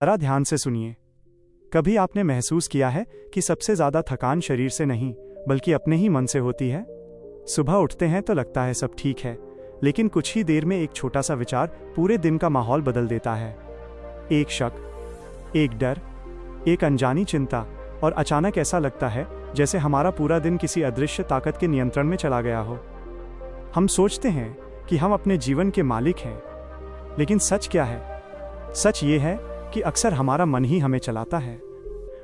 जरा ध्यान से सुनिए। कभी आपने महसूस किया है कि सबसे ज्यादा थकान शरीर से नहीं बल्कि अपने ही मन से होती है? सुबह उठते हैं तो लगता है सब ठीक है, लेकिन कुछ ही देर में एक छोटा सा विचार पूरे दिन का माहौल बदल देता है। एक शक, एक डर, एक अनजानी चिंता, और अचानक ऐसा लगता है जैसे हमारा पूरा दिन किसी अदृश्य ताकत के नियंत्रण में चला गया हो। हम सोचते हैं कि हम अपने जीवन के मालिक हैं, लेकिन सच क्या है? सच ये है कि अक्सर हमारा मन ही हमें चलाता है।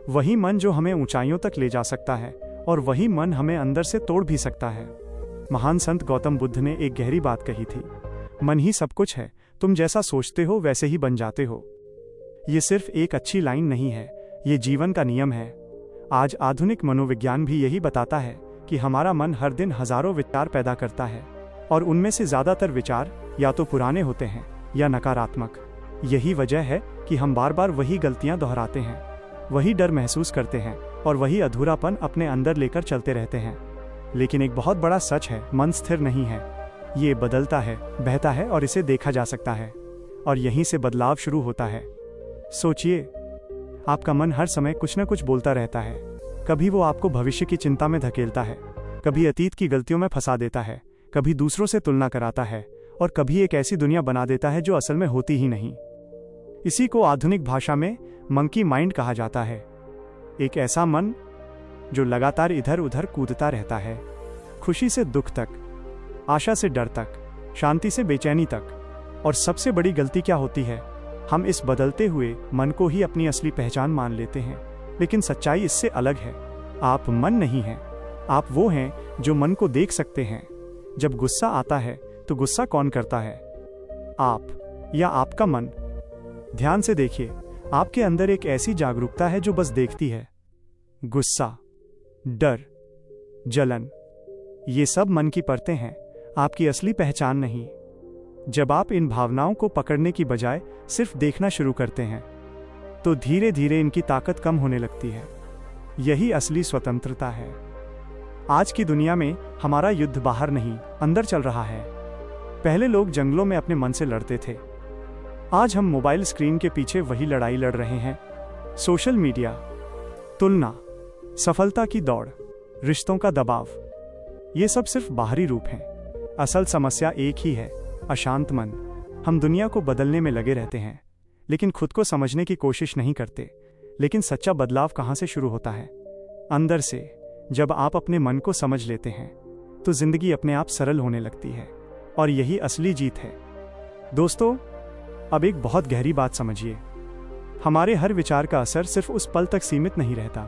वही मन जो हमें ऊंचाइयों तक ले जा सकता है, और वही मन हमें अंदर से तोड़ भी सकता है। महान संत गौतम बुद्ध ने एक गहरी बात कही थी, मन ही सब कुछ है, तुम जैसा सोचते हो वैसे ही बन जाते हो। ये सिर्फ एक अच्छी लाइन नहीं है, ये जीवन का नियम है। आज आधुनिक मनोविज्ञान भी यही बताता है कि हमारा मन हर दिन हजारों विचार पैदा करता है, और उनमें से ज्यादातर विचार या तो पुराने होते हैं या नकारात्मक। यही वजह है कि हम बार बार वही गलतियां दोहराते हैं, वही डर महसूस करते हैं और वही अधूरापन अपने अंदर लेकर चलते रहते हैं। लेकिन एक बहुत बड़ा सच है, मन स्थिर नहीं है, ये बदलता है, बहता है, और इसे देखा जा सकता है। और यहीं से बदलाव शुरू होता है। सोचिए, आपका मन हर समय कुछ न कुछ बोलता रहता है। कभी वो आपको भविष्य की चिंता में धकेलता है, कभी अतीत की गलतियों में फंसा देता है, कभी दूसरों से तुलना कराता है, और कभी एक ऐसी दुनिया बना देता है जो असल में होती ही नहीं। इसी को आधुनिक भाषा में मंकी माइंड कहा जाता है। एक ऐसा मन जो लगातार इधर उधर कूदता रहता है, खुशी से दुख तक, आशा से डर तक, शांति से बेचैनी तक। और सबसे बड़ी गलती क्या होती है? हम इस बदलते हुए मन को ही अपनी असली पहचान मान लेते हैं। लेकिन सच्चाई इससे अलग है। आप मन नहीं हैं, आप वो हैं जो मन को देख सकते हैं। जब गुस्सा आता है तो गुस्सा कौन करता है, आप या आपका मन? ध्यान से देखिए, आपके अंदर एक ऐसी जागरूकता है जो बस देखती है। गुस्सा, डर, जलन, ये सब मन की परतें हैं, आपकी असली पहचान नहीं। जब आप इन भावनाओं को पकड़ने की बजाय सिर्फ देखना शुरू करते हैं, तो धीरे धीरे इनकी ताकत कम होने लगती है। यही असली स्वतंत्रता है। आज की दुनिया में हमारा युद्ध बाहर नहीं, अंदर चल रहा है। पहले लोग जंगलों में अपने मन से लड़ते थे, आज हम मोबाइल स्क्रीन के पीछे वही लड़ाई लड़ रहे हैं। सोशल मीडिया, तुलना, सफलता की दौड़, रिश्तों का दबाव, ये सब सिर्फ बाहरी रूप हैं। असल समस्या एक ही है, अशांत मन। हम दुनिया को बदलने में लगे रहते हैं, लेकिन खुद को समझने की कोशिश नहीं करते। लेकिन सच्चा बदलाव कहाँ से शुरू होता है? अंदर से। जब आप अपने मन को समझ लेते हैं, तो जिंदगी अपने आप सरल होने लगती है, और यही असली जीत है। दोस्तों, अब एक बहुत गहरी बात समझिए। हमारे हर विचार का असर सिर्फ उस पल तक सीमित नहीं रहता।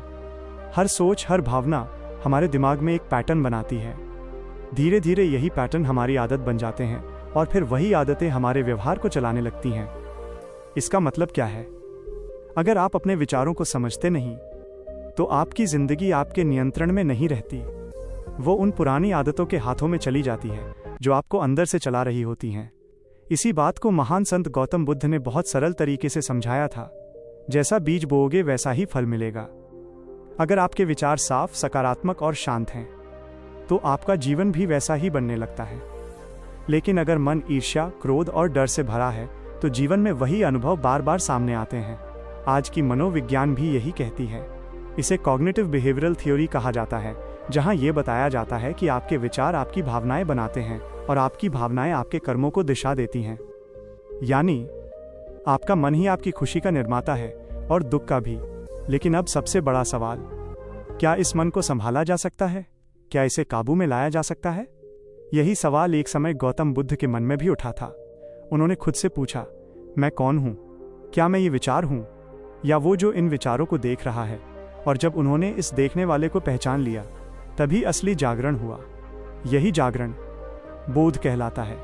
हर सोच, हर भावना हमारे दिमाग में एक पैटर्न बनाती है। धीरे धीरे यही पैटर्न हमारी आदत बन जाते हैं, और फिर वही आदतें हमारे व्यवहार को चलाने लगती हैं। इसका मतलब क्या है? अगर आप अपने विचारों को समझते नहीं, तो आपकी जिंदगी आपके नियंत्रण में नहीं रहती। वो उन पुरानी आदतों के हाथों में चली जाती है जो आपको अंदर से चला रही होती हैं। इसी बात को महान संत गौतम बुद्ध ने बहुत सरल तरीके से समझाया था। जैसा बीज बोओगे वैसा ही फल मिलेगा। अगर आपके विचार साफ, सकारात्मक और शांत हैं, तो आपका जीवन भी वैसा ही बनने लगता है। लेकिन अगर मन ईर्ष्या, क्रोध और डर से भरा है, तो जीवन में वही अनुभव बार बार सामने आते हैं। आज की मनोविज्ञान भी यही कहती है। इसे कॉग्निटिव बिहेवियरल थ्योरी कहा जाता है, जहां यह बताया जाता है कि आपके विचार आपकी भावनाएं बनाते हैं, और आपकी भावनाएं आपके कर्मों को दिशा देती हैं। यानी आपका मन ही आपकी खुशी का निर्माता है, और दुख का भी। लेकिन अब सबसे बड़ा सवाल, क्या इस मन को संभाला जा सकता है? क्या इसे काबू में लाया जा सकता है? यही सवाल एक समय गौतम बुद्ध के मन में भी उठा था। उन्होंने खुद से पूछा, मैं कौन हूं? क्या मैं ये विचार हूं, या वो जो इन विचारों को देख रहा है? और जब उन्होंने इस देखने वाले को पहचान लिया, तभी असली जागरण हुआ। यही जागरण बोध कहलाता है।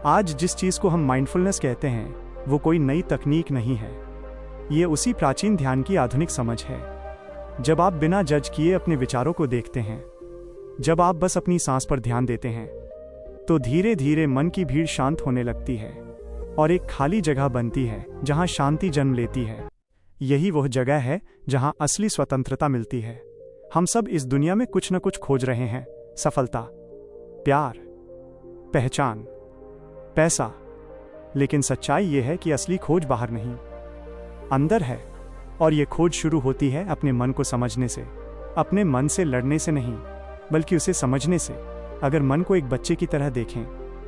आज जिस चीज को हम माइंडफुलनेस कहते हैं, वो कोई नई तकनीक नहीं है। ये उसी प्राचीन ध्यान की आधुनिक समझ है। जब आप बिना जज किए अपने विचारों को देखते हैं, जब आप बस अपनी सांस पर ध्यान देते हैं, तो धीरे धीरे मन की भीड़ शांत होने लगती है, और एक खाली जगह बनती है जहां शांति जन्म लेती है। यही वह जगह है जहां असली स्वतंत्रता मिलती है। हम सब इस दुनिया में कुछ न कुछ खोज रहे हैं, सफलता, प्यार, पहचान, पैसा। लेकिन सच्चाई यह है कि असली खोज बाहर नहीं, अंदर है। और ये खोज शुरू होती है अपने मन को समझने से, अपने मन से लड़ने से नहीं, बल्कि उसे समझने से। अगर मन को एक बच्चे की तरह देखें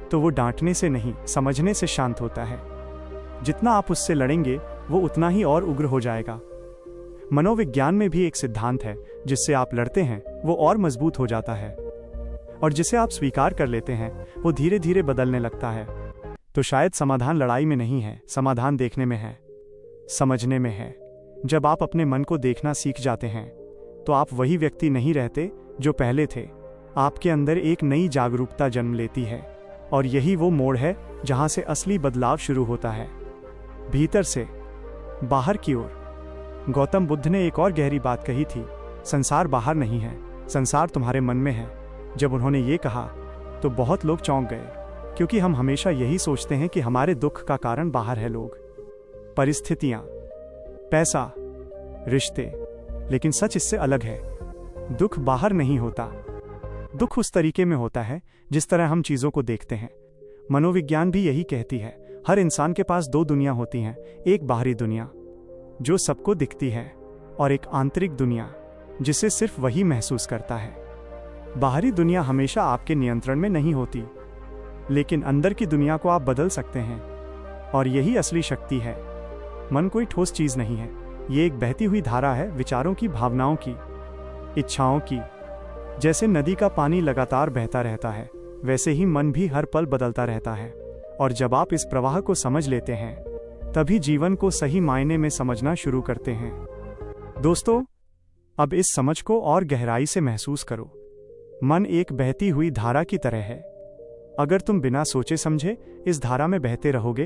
तो वो डांटने से नहीं, समझने से शांत होता है। जितना आप उससे लड़ेंगे वो उतना ही और उग्र हो जाएगा। मनोविज्ञान में भी एक सिद्धांत है, जिससे आप लड़ते हैं वो और मजबूत हो जाता है, और जिसे आप स्वीकार कर लेते हैं वो धीरे धीरे बदलने लगता है। तो शायद समाधान लड़ाई में नहीं है, समाधान देखने में है, समझने में है। जब आप अपने मन को देखना सीख जाते हैं तो आप वही व्यक्ति नहीं रहते जो पहले थे। आपके अंदर एक नई जागरूकता जन्म लेती है, और यही वो मोड़ है जहां से असली बदलाव शुरू होता है, भीतर से बाहर की ओर। गौतम बुद्ध ने एक और गहरी बात कही थी, संसार बाहर नहीं है, संसार तुम्हारे मन में है। जब उन्होंने ये कहा तो बहुत लोग चौंक गए, क्योंकि हम हमेशा यही सोचते हैं कि हमारे दुख का कारण बाहर है, लोग, परिस्थितियां, पैसा, रिश्ते। लेकिन सच इससे अलग है। दुख बाहर नहीं होता, दुख उस तरीके में होता है जिस तरह हम चीजों को देखते हैं। मनोविज्ञान भी यही कहती है, हर इंसान के पास दो दुनिया होती हैं, एक बाहरी दुनिया जो सबको दिखती है, और एक आंतरिक दुनिया जिसे सिर्फ वही महसूस करता है। बाहरी दुनिया हमेशा आपके नियंत्रण में नहीं होती, लेकिन अंदर की दुनिया को आप बदल सकते हैं, और यही असली शक्ति है। मन कोई ठोस चीज नहीं है, ये एक बहती हुई धारा है, विचारों की, भावनाओं की, इच्छाओं की। जैसे नदी का पानी लगातार बहता रहता है, वैसे ही मन भी हर पल बदलता रहता है। और जब आप इस प्रवाह को समझ लेते हैं तभी जीवन को सही मायने में समझना शुरू करते हैं। दोस्तों, अब इस समझ को और गहराई से महसूस करो। मन एक बहती हुई धारा की तरह है। अगर तुम बिना सोचे समझे इस धारा में बहते रहोगे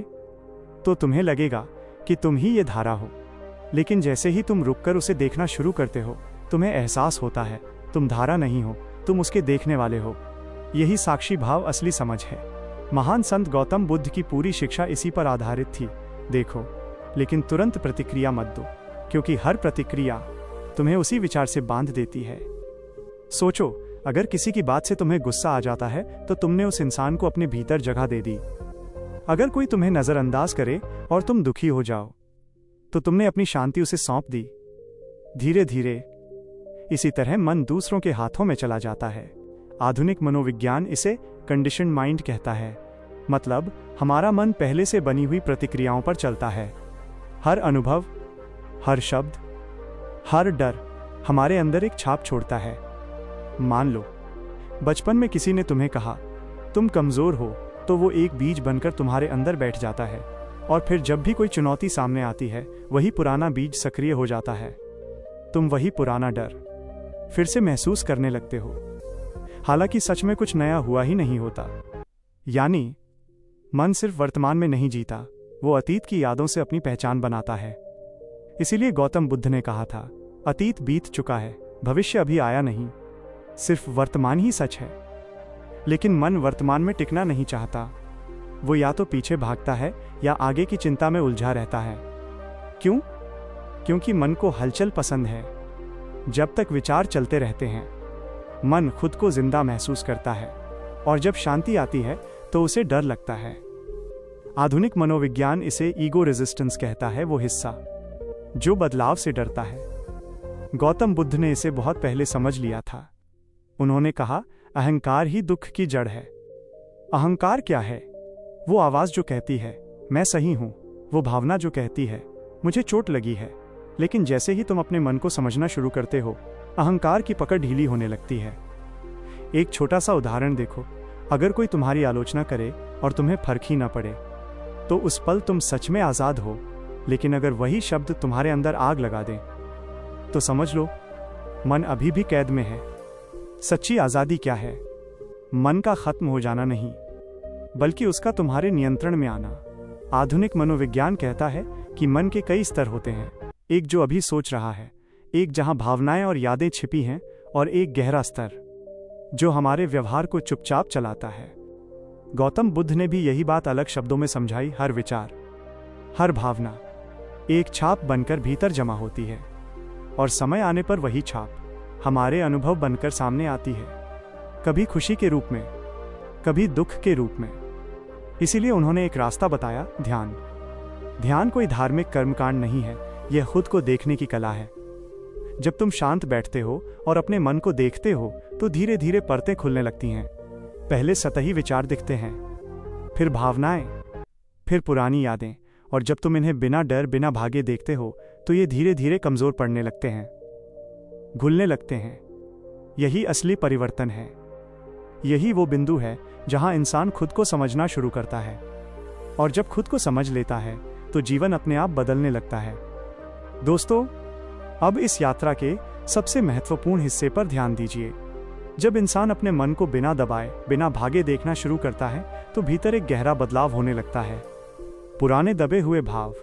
तो तुम्हें लगेगा कि तुम ही ये धारा हो, लेकिन जैसे ही तुम रुककर उसे देखना शुरू करते हो, तुम्हें एहसास होता है तुम धारा नहीं हो, तुम उसके देखने वाले हो। यही साक्षी भाव असली समझ है। महान संत गौतम बुद्ध की पूरी शिक्षा इसी पर आधारित थी। देखो, लेकिन तुरंत प्रतिक्रिया मत दो, क्योंकि हर प्रतिक्रिया तुम्हें उसी विचार से बांध देती है। सोचो, अगर किसी की बात से तुम्हें गुस्सा आ जाता है तो तुमने उस इंसान को अपने भीतर जगह दे दी। अगर कोई तुम्हें नजरअंदाज करे और तुम दुखी हो जाओ तो तुमने अपनी शांति उसे सौंप दी। धीरे धीरे इसी तरह मन दूसरों के हाथों में चला जाता है। आधुनिक मनोविज्ञान इसे कंडीशन्ड माइंड कहता है। मतलब हमारा मन पहले से बनी हुई प्रतिक्रियाओं पर चलता है। हर अनुभव, हर शब्द, हर डर हमारे अंदर एक छाप छोड़ता है। मान लो, बचपन में किसी ने तुम्हें कहा तुम कमजोर हो, तो वो एक बीज बनकर तुम्हारे अंदर बैठ जाता है, और फिर जब भी कोई चुनौती सामने आती है, वही पुराना बीज सक्रिय हो जाता है। तुम वही पुराना डर फिर से महसूस करने लगते हो, हालांकि सच में कुछ नया हुआ ही नहीं होता। यानी मन सिर्फ वर्तमान में नहीं जीता, वो अतीत की यादों से अपनी पहचान बनाता है। इसीलिए गौतम बुद्ध ने कहा था, अतीत बीत चुका है, भविष्य अभी आया नहीं, सिर्फ वर्तमान ही सच है। लेकिन मन वर्तमान में टिकना नहीं चाहता। वो या तो पीछे भागता है या आगे की चिंता में उलझा रहता है। क्यों? क्योंकि मन को हलचल पसंद है। जब तक विचार चलते रहते हैं, मन खुद को जिंदा महसूस करता है, और जब शांति आती है तो उसे डर लगता है। आधुनिक मनोविज्ञान इसे ईगो रेजिस्टेंस कहता है, वो हिस्सा जो बदलाव से डरता है। गौतम बुद्ध ने इसे बहुत पहले समझ लिया था। उन्होंने कहा, अहंकार ही दुख की जड़ है। अहंकार क्या है? वो आवाज जो कहती है मैं सही हूं, वो भावना जो कहती है मुझे चोट लगी है। लेकिन जैसे ही तुम अपने मन को समझना शुरू करते हो, अहंकार की पकड़ ढीली होने लगती है। एक छोटा सा उदाहरण देखो, अगर कोई तुम्हारी आलोचना करे और तुम्हें फर्क ही ना पड़े, तो उस पल तुम सच में आजाद हो। लेकिन अगर वही शब्द तुम्हारे अंदर आग लगा दें, तो समझ लो मन अभी भी कैद में है। सच्ची आजादी क्या है? मन का खत्म हो जाना नहीं, बल्कि उसका तुम्हारे नियंत्रण में आना। आधुनिक मनोविज्ञान कहता है कि मन के कई स्तर होते हैं। एक जो अभी सोच रहा है, एक जहां भावनाएं और यादें छिपी हैं, और एक गहरा स्तर जो हमारे व्यवहार को चुपचाप चलाता है। गौतम बुद्ध ने भी यही बात अलग शब्दों में समझाई। हर विचार, हर भावना एक छाप बनकर भीतर जमा होती है, और समय आने पर वही छाप हमारे अनुभव बनकर सामने आती है, कभी खुशी के रूप में, कभी दुख के रूप में। इसीलिए उन्होंने एक रास्ता बताया, ध्यान। ध्यान कोई धार्मिक कर्मकांड नहीं है, यह खुद को देखने की कला है। जब तुम शांत बैठते हो और अपने मन को देखते हो तो धीरे धीरे परतें खुलने लगती हैं। पहले सतही विचार दिखते हैं, फिर भावनाएं, फिर पुरानी यादें, और जब तुम इन्हें बिना डर बिना भागे देखते हो तो ये धीरे धीरे कमजोर पड़ने लगते हैं, घुलने लगते हैं। यही असली परिवर्तन है। यही वो बिंदु है जहां इंसान खुद को समझना शुरू करता है, और जब खुद को समझ लेता है तो जीवन अपने आप बदलने लगता है। दोस्तों, अब इस यात्रा के सबसे महत्वपूर्ण हिस्से पर ध्यान दीजिए। जब इंसान अपने मन को बिना दबाए बिना भागे देखना शुरू करता है तो भीतर एक गहरा बदलाव होने लगता है। पुराने दबे हुए भाव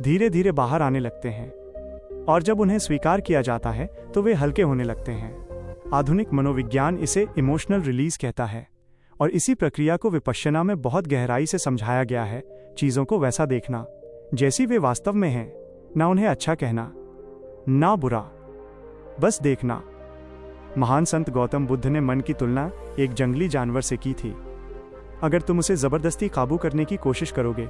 धीरे धीरे बाहर आने लगते हैं, और जब उन्हें स्वीकार किया जाता है तो वे हल्के होने लगते हैं। आधुनिक मनोविज्ञान इसे इमोशनल रिलीज कहता है, और इसी प्रक्रिया को विपश्यना में बहुत गहराई से समझाया गया है। चीजों को वैसा देखना जैसी वे वास्तव में हैं, ना उन्हें अच्छा कहना ना बुरा, बस देखना। महान संत गौतम बुद्ध ने मन की तुलना एक जंगली जानवर से की थी। अगर तुम उसे जबरदस्ती काबू करने की कोशिश करोगे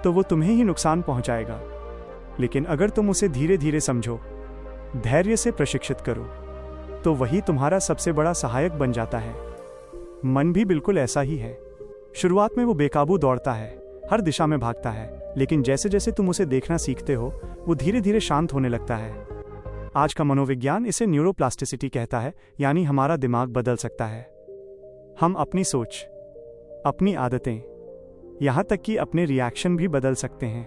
तो वो तुम्हें ही नुकसान पहुंचाएगा, लेकिन अगर तुम उसे धीरे धीरे समझो, धैर्य से प्रशिक्षित करो, तो वही तुम्हारा सबसे बड़ा सहायक बन जाता है। मन भी बिल्कुल ऐसा ही है। शुरुआत में वो बेकाबू दौड़ता है, हर दिशा में भागता है, लेकिन जैसे जैसे तुम उसे देखना सीखते हो वो धीरे धीरे शांत होने लगता है। आज का मनोविज्ञान इसे न्यूरोप्लास्टिसिटी कहता है, यानी हमारा दिमाग बदल सकता है। हम अपनी सोच, अपनी आदतें, यहां तक कि अपने रिएक्शन भी बदल सकते हैं।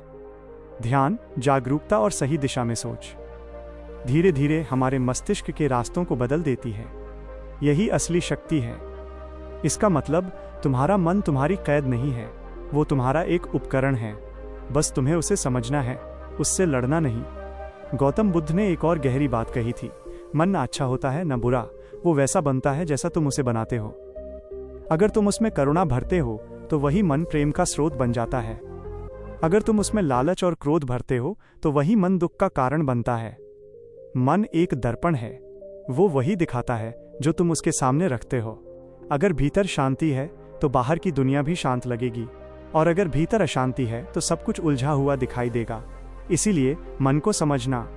ध्यान, जागरूकता और सही दिशा में सोच धीरे धीरे हमारे मस्तिष्क के रास्तों को बदल देती है। यही असली शक्ति है। इसका मतलब तुम्हारा मन तुम्हारी कैद नहीं है, वो तुम्हारा एक उपकरण है। बस तुम्हें उसे समझना है, उससे लड़ना नहीं। गौतम बुद्ध ने एक और गहरी बात कही थी, मन न अच्छा होता है न बुरा, वो वैसा बनता है जैसा तुम उसे बनाते हो। अगर तुम उसमें करुणा भरते हो तो वही मन प्रेम का स्रोत बन जाता है। अगर तुम उसमें लालच और क्रोध भरते हो तो वही मन दुख का कारण बनता है। मन एक दर्पण है, वो वही दिखाता है जो तुम उसके सामने रखते हो। अगर भीतर शांति है तो बाहर की दुनिया भी शांत लगेगी, और अगर भीतर अशांति है तो सब कुछ उलझा हुआ दिखाई देगा। इसीलिए मन को समझना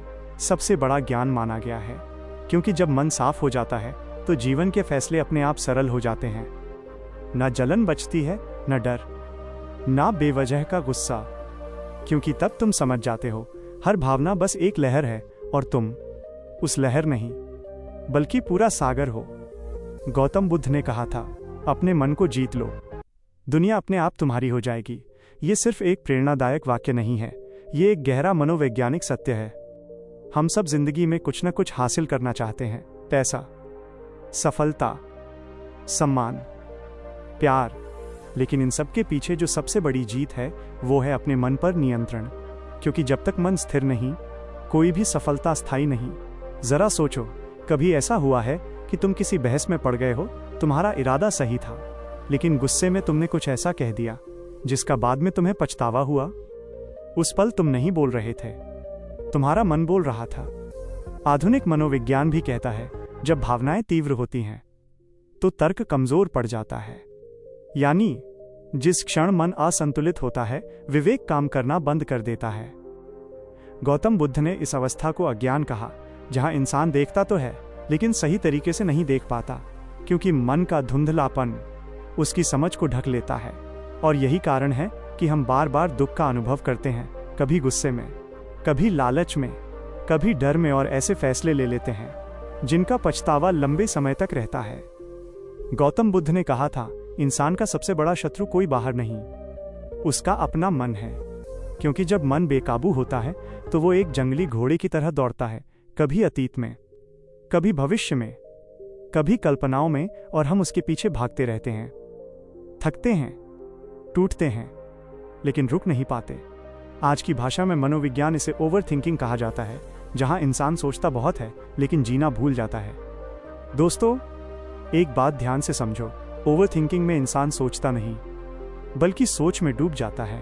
सबसे बड़ा ज्ञान माना गया है, क्योंकि जब मन साफ हो जाता है तो जीवन के फैसले अपने आप सरल हो जाते हैं। ना जलन बचती है, न डर, ना बेवजह का गुस्सा, क्योंकि तब तुम समझ जाते हो हर भावना बस एक लहर है और तुम उस लहर नहीं बल्कि पूरा सागर हो। गौतम बुद्ध ने कहा था, अपने मन को जीत लो, दुनिया अपने आप तुम्हारी हो जाएगी। ये सिर्फ एक प्रेरणादायक वाक्य नहीं है, ये एक गहरा मनोवैज्ञानिक सत्य है। हम सब जिंदगी में कुछ न कुछ हासिल करना चाहते हैं, पैसा, सफलता, सम्मान, प्यार, लेकिन इन सब के पीछे जो सबसे बड़ी जीत है वो है अपने मन पर नियंत्रण। क्योंकि जब तक मन स्थिर नहीं, कोई भी सफलता स्थायी नहीं। जरा सोचो, कभी ऐसा हुआ है कि तुम किसी बहस में पड़ गए हो, तुम्हारा इरादा सही था, लेकिन गुस्से में तुमने कुछ ऐसा कह दिया जिसका बाद में तुम्हें पछतावा हुआ? उस पल तुम नहीं बोल रहे थे, तुम्हारा मन बोल रहा था। आधुनिक मनोविज्ञान भी कहता है, जब भावनाएं तीव्र होती हैं तो तर्क कमजोर पड़ जाता है। यानी जिस क्षण मन असंतुलित होता है, विवेक काम करना बंद कर देता है। गौतम बुद्ध ने इस अवस्था को अज्ञान कहा, जहां इंसान देखता तो है लेकिन सही तरीके से नहीं देख पाता, क्योंकि मन का धुंधलापन उसकी समझ को ढक लेता है। और यही कारण है कि हम बार बार दुख का अनुभव करते हैं, कभी गुस्से में, कभी लालच में, कभी डर में, और ऐसे फैसले ले लेते हैं जिनका पछतावा लंबे समय तक रहता है। गौतम बुद्ध ने कहा था, इंसान का सबसे बड़ा शत्रु कोई बाहर नहीं, उसका अपना मन है। क्योंकि जब मन बेकाबू होता है तो वो एक जंगली घोड़े की तरह दौड़ता है, कभी अतीत में, कभी भविष्य में, कभी कल्पनाओं में, और हम उसके पीछे भागते रहते हैं, थकते हैं, टूटते हैं, लेकिन रुक नहीं पाते। आज की भाषा में मनोविज्ञान इसे ओवर थिंकिंग कहा जाता है, जहां इंसान सोचता बहुत है लेकिन जीना भूल जाता है। दोस्तों, एक बात ध्यान से समझो, ओवर थिंकिंग में इंसान सोचता नहीं बल्कि सोच में डूब जाता है।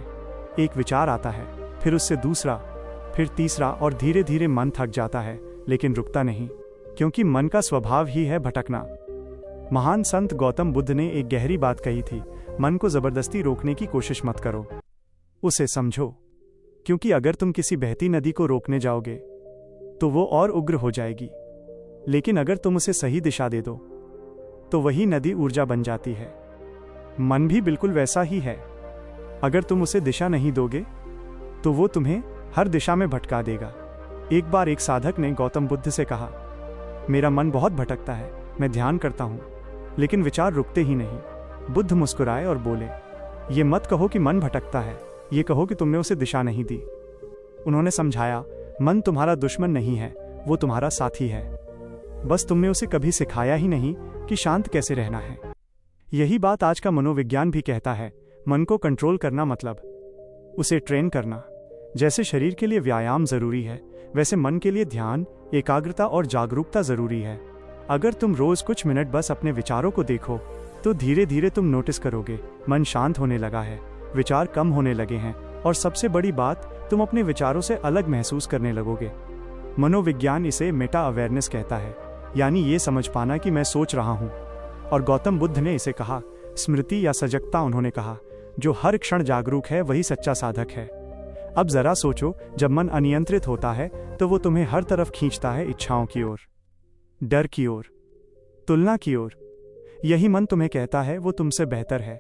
एक विचार आता है, फिर उससे दूसरा, फिर तीसरा, और धीरे धीरे मन थक जाता है, लेकिन रुकता नहीं, क्योंकि मन का स्वभाव ही है भटकना। महान संत गौतम बुद्ध ने एक गहरी बात कही थी, मन को जबरदस्ती रोकने की कोशिश मत करो, उसे समझो, क्योंकि अगर तुम किसी बहती नदी को रोकने जाओगे तो वो और उग्र हो जाएगी, लेकिन अगर तुम उसे सही दिशा दे दो तो वही नदी ऊर्जा बन जाती है। मन भी बिल्कुल वैसा ही है। अगर तुम उसे दिशा नहीं दोगे तो वो तुम्हें हर दिशा में भटका देगा। एक बार एक साधक ने गौतम बुद्ध से कहा, मेरा मन बहुत भटकता है, मैं ध्यान करता हूं लेकिन विचार रुकते ही नहीं। बुद्ध मुस्कुराए और बोले, ये मत कहो कि मन भटकता है, ये कहो कि तुमने उसे दिशा नहीं दी। उन्होंने समझाया, मन तुम्हारा दुश्मन नहीं है, वो तुम्हारा साथी है। बस तुमने उसे कभी सिखाया ही नहीं कि शांत कैसे रहना है। यही बात आज का मनोविज्ञान भी कहता है। मन को कंट्रोल करना मतलब उसे ट्रेन करना। जैसे शरीर के लिए व्यायाम जरूरी है, वैसे मन के लिए ध्यान, एकाग्रता और जागरूकता जरूरी है। अगर तुम रोज कुछ मिनट बस अपने विचारों को देखो तो धीरे धीरे तुम नोटिस करोगे मन शांत होने लगा है, विचार कम होने लगे हैं और सबसे बड़ी बात, तुम अपने विचारों से अलग महसूस करने लगोगे। मनोविज्ञान इसे मेटा अवेयरनेस कहता है, यानी ये समझ पाना कि मैं सोच रहा हूँ। और गौतम बुद्ध ने इसे कहा स्मृति या सजगता। उन्होंने कहा, जो हर क्षण जागरूक है वही सच्चा साधक है। अब जरा सोचो, जब मन अनियंत्रित होता है तो वो तुम्हें हर तरफ खींचता है, इच्छाओं की ओर, डर की ओर, तुलना की ओर। यही मन तुम्हें कहता है वो तुमसे बेहतर है,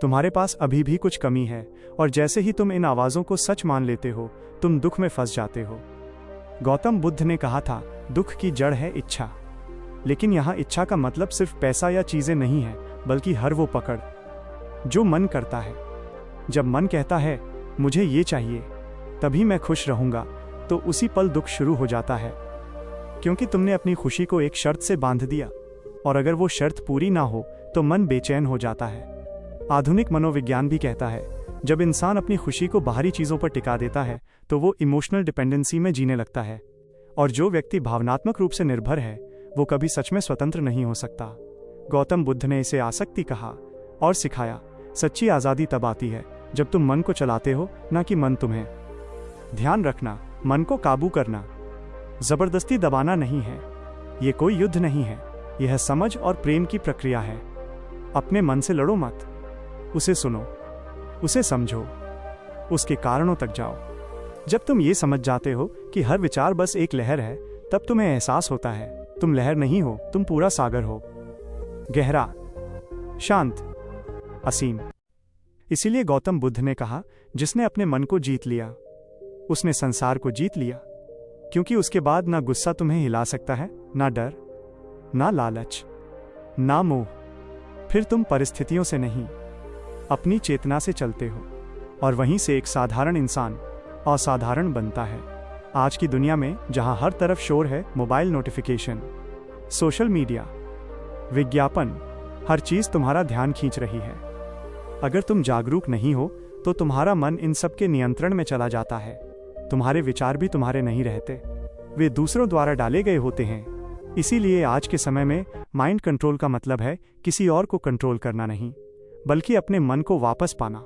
तुम्हारे पास अभी भी कुछ कमी है। और जैसे ही तुम इन आवाजों को सच मान लेते हो, तुम दुख में फंस जाते हो। गौतम बुद्ध ने कहा था, दुख की जड़ है इच्छा। लेकिन यहाँ इच्छा का मतलब सिर्फ पैसा या चीजें नहीं है, बल्कि हर वो पकड़ जो मन करता है। जब मन कहता है मुझे ये चाहिए, तभी मैं खुश रहूंगा, तो उसी पल दुख शुरू हो जाता है, क्योंकि तुमने अपनी खुशी को एक शर्त से बांध दिया। और अगर वो शर्त पूरी ना हो तो मन बेचैन हो जाता है। आधुनिक मनोविज्ञान भी कहता है, जब इंसान अपनी खुशी को बाहरी चीजों पर टिका देता है तो वो इमोशनल डिपेंडेंसी में जीने लगता है। और जो व्यक्ति भावनात्मक रूप से निर्भर है वो कभी सच में स्वतंत्र नहीं हो सकता। गौतम बुद्ध ने इसे आसक्ति कहा और सिखाया, सच्ची आजादी तब आती है जब तुम मन को चलाते हो, ना कि मन तुम्हें। ध्यान रखना, मन को काबू करना जबरदस्ती दबाना नहीं है। ये कोई युद्ध नहीं है, यह समझ और प्रेम की प्रक्रिया है। अपने मन से लड़ो मत, उसे सुनो, उसे समझो, उसके कारणों तक जाओ। जब तुम ये समझ जाते हो कि हर विचार बस एक लहर है, तब तुम्हें एहसास होता है तुम लहर नहीं हो, तुम पूरा सागर हो, गहरा, शांत, असीम। इसीलिए गौतम बुद्ध ने कहा, जिसने अपने मन को जीत लिया उसने संसार को जीत लिया। क्योंकि उसके बाद ना गुस्सा तुम्हें हिला सकता है, ना डर, ना लालच, ना मोह। फिर तुम परिस्थितियों से नहीं, अपनी चेतना से चलते हो, और वहीं से एक साधारण इंसान असाधारण बनता है। आज की दुनिया में जहां हर तरफ शोर है, मोबाइल नोटिफिकेशन, सोशल मीडिया, विज्ञापन, हर चीज तुम्हारा ध्यान खींच रही है। अगर तुम जागरूक नहीं हो तो तुम्हारा मन इन सब के नियंत्रण में चला जाता है। तुम्हारे विचार भी तुम्हारे नहीं रहते, वे दूसरों द्वारा डाले गए होते हैं। इसीलिए आज के समय में माइंड कंट्रोल का मतलब है किसी और को कंट्रोल करना नहीं, बल्कि अपने मन को वापस पाना।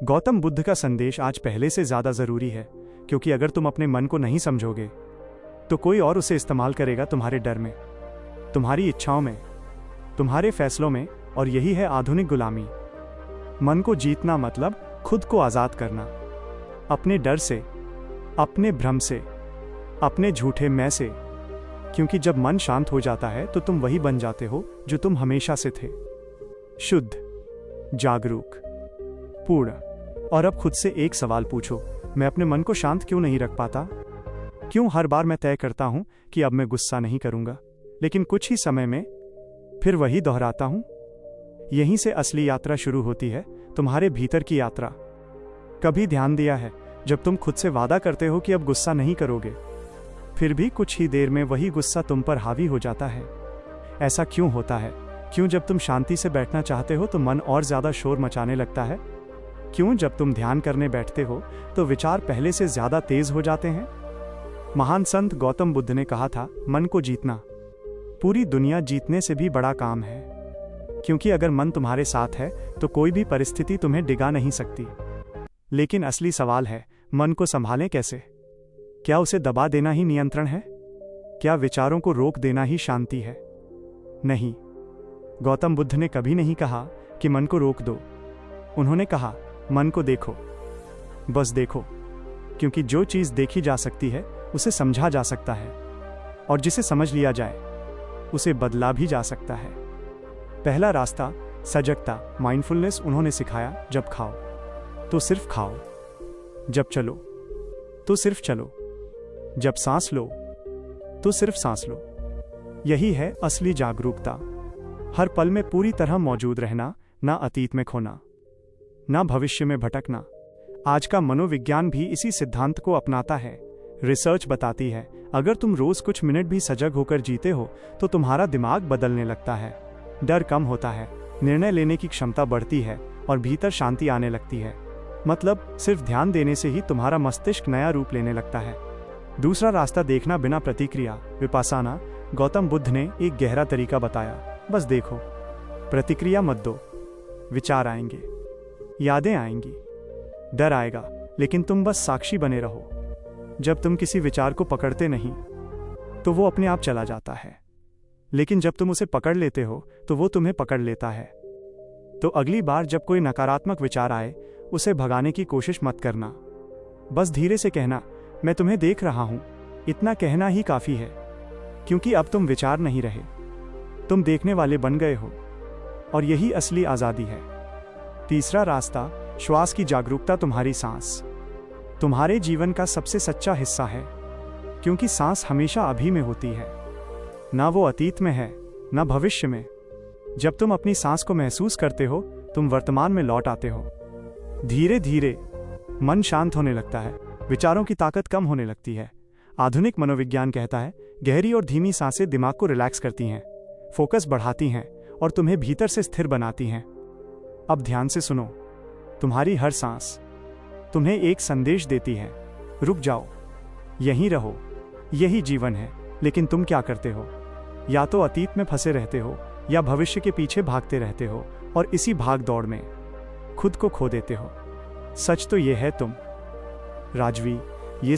गौतम बुद्ध का संदेश आज पहले से ज्यादा जरूरी है, क्योंकि अगर तुम अपने मन को नहीं समझोगे तो कोई और उसे इस्तेमाल करेगा तुम्हारे डर में, तुम्हारी इच्छाओं में, तुम्हारे फैसलों में। और यही है आधुनिक गुलामी। मन को जीतना मतलब खुद को आजाद करना, अपने डर से, अपने भ्रम से, अपने झूठे मैं से। क्योंकि जब मन शांत हो जाता है तो तुम वही बन जाते हो जो तुम हमेशा से थे, शुद्ध, जागरूक, पूर्ण। और अब खुद से एक सवाल पूछो, मैं अपने मन को शांत क्यों नहीं रख पाता? क्यों हर बार मैं तय करता हूं कि अब मैं गुस्सा नहीं करूंगा, लेकिन कुछ ही समय में फिर वही दोहराता हूं? यहीं से असली यात्रा शुरू होती है, तुम्हारे भीतर की यात्रा। कभी ध्यान दिया है, जब तुम खुद से वादा करते हो कि अब गुस्सा नहीं करोगे, फिर भी कुछ ही देर में वही गुस्सा तुम पर हावी हो जाता है? ऐसा क्यों होता है? क्यों जब तुम शांति से बैठना चाहते हो तो मन और ज्यादा शोर मचाने लगता है? क्यों जब तुम ध्यान करने बैठते हो तो विचार पहले से ज्यादा तेज हो जाते हैं? महान संत गौतम बुद्ध ने कहा था, मन को जीतना पूरी दुनिया जीतने से भी बड़ा काम है। क्योंकि अगर मन तुम्हारे साथ है तो कोई भी परिस्थिति तुम्हें डिगा नहीं सकती। लेकिन असली सवाल है, मन को संभालें कैसे? क्या उसे दबा देना ही नियंत्रण है? क्या विचारों को रोक देना ही शांति है? नहीं। गौतम बुद्ध ने कभी नहीं कहा कि मन को रोक दो। उन्होंने कहा, मन को देखो, बस देखो। क्योंकि जो चीज़ देखी जा सकती है उसे समझा जा सकता है, और जिसे समझ लिया जाए उसे बदला भी जा सकता है। पहला रास्ता सजगता, माइंडफुलनेस। उन्होंने सिखाया, जब खाओ तो सिर्फ खाओ, जब चलो तो सिर्फ चलो, जब सांस लो तो सिर्फ सांस लो। यही है असली जागरूकता। हर पल में पूरी तरह मौजूद रहना, ना अतीत में खोना, ना भविष्य में भटकना। आज का मनोविज्ञान भी इसी सिद्धांत को अपनाता है। रिसर्च बताती है, अगर तुम रोज कुछ मिनट भी सजग होकर जीते हो तो तुम्हारा दिमाग बदलने लगता है, डर कम होता है, निर्णय लेने की क्षमता बढ़ती है और भीतर शांति आने लगती है। मतलब सिर्फ ध्यान देने से ही तुम्हारा मस्तिष्क नया रूप लेने लगता है। दूसरा रास्ता देखना बिना प्रतिक्रिया, विपासाना। गौतम बुद्ध ने एक गहरा तरीका बताया, बस देखो, प्रतिक्रिया मत दो। विचार आएंगे, यादें आएंगी, डर आएगा, लेकिन तुम बस साक्षी बने रहो। जब तुम किसी विचार को पकड़ते नहीं तो वो अपने आप चला जाता है, लेकिन जब तुम उसे पकड़ लेते हो तो वो तुम्हें पकड़ लेता है। तो अगली बार जब कोई नकारात्मक विचार आए, उसे भगाने की कोशिश मत करना। बस धीरे से कहना, मैं तुम्हें देख रहा हूं। इतना कहना ही काफी है, क्योंकि अब तुम विचार नहीं रहे, तुम देखने वाले बन गए हो, और यही असली आजादी है। तीसरा रास्ता श्वास की जागरूकता। तुम्हारी सांस तुम्हारे जीवन का सबसे सच्चा हिस्सा है, क्योंकि सांस हमेशा अभी में होती है, ना वो अतीत में है, ना भविष्य में। जब तुम अपनी सांस को महसूस करते हो, तुम वर्तमान में लौट आते हो। धीरे धीरे मन शांत होने लगता है, विचारों की ताकत कम होने लगती है। आधुनिक मनोविज्ञान कहता है, गहरी और धीमी सांसें दिमाग को रिलैक्स करती हैं, फोकस बढ़ाती हैं और तुम्हें भीतर से स्थिर बनाती हैं। अब ध्यान से सुनो, तुम्हारी हर सांस तुम्हें एक संदेश देती है, रुक जाओ, यहीं रहो, यही जीवन है। लेकिन तुम क्या करते हो? या तो अतीत में फंसे रहते हो या भविष्य के पीछे भागते रहते हो, और इसी भाग दौड़ में खुद को खो देते हो। सच तो ये है, तुम राजवी, ये